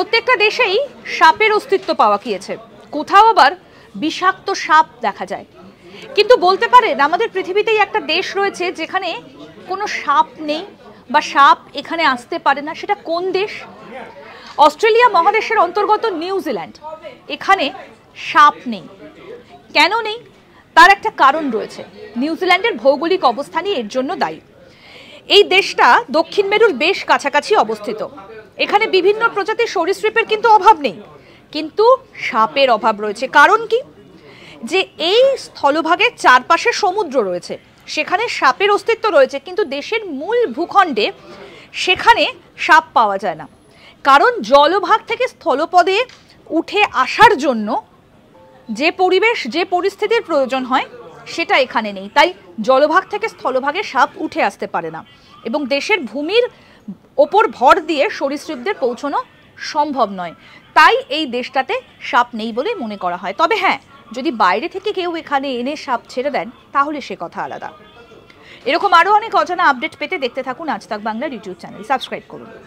প্রত্যেকটা দেশেই সাপের অস্তিত্ব পাওয়া গিয়েছে, কোথাও আবার বিষাক্ত সাপ দেখা যায়। কিন্তু বলতে পারেন আমাদের পৃথিবীতেই একটা দেশ রয়েছে যেখানে কোনো সাপ নেই বা সাপ এখানে আসতে পারে না। সেটা কোন দেশ? অস্ট্রেলিয়া মহাদেশের অন্তর্গত নিউজিল্যান্ড। এখানে সাপ নেই। কেন নেই? তার একটা কারণ রয়েছে। নিউজিল্যান্ডের ভৌগোলিক অবস্থানই এর জন্য দায়ী। এই দেশটা দক্ষিণ মেরুর বেশ কাছাকাছি অবস্থিত। এখানে বিভিন্ন প্রজাতির সরীসৃপের কিন্তু অভাব নেই, কিন্তু সাপের অভাব রয়েছে। কারণ কি? যে এই স্থলভাগের চারপাশে সমুদ্র রয়েছে, সেখানে সাপের অস্তিত্ব রয়েছে, কিন্তু দেশের মূল ভূখণ্ডে সেখানে সাপ পাওয়া যায় না। কারণ জলভাগ থেকে স্থলপদে উঠে আসার জন্য যে পরিবেশ, যে পরিস্থিতির প্রয়োজন হয় সেটা এখানে নেই। তাই জলভাগ থেকে স্থলভাগে সাপ উঠে আসতে পারে না এবং দেশের ভূমির ওপর ভর দিয়ে সরীসৃপদের পৌঁছানো সম্ভব নয়। তাই এই দেশটাতে সাপ নেই বলে মনে করা হয়। তবে হ্যাঁ, যদি বাইরে থেকে কেউ এখানে এনে সাপ ছেড়ে দেন তাহলে সে কথা আলাদা। এরকম আরও অনেক অজানা আপডেট পেতে দেখতে থাকুন আজ তাক বাংলার ইউটিউব চ্যানেল। সাবস্ক্রাইব করুন।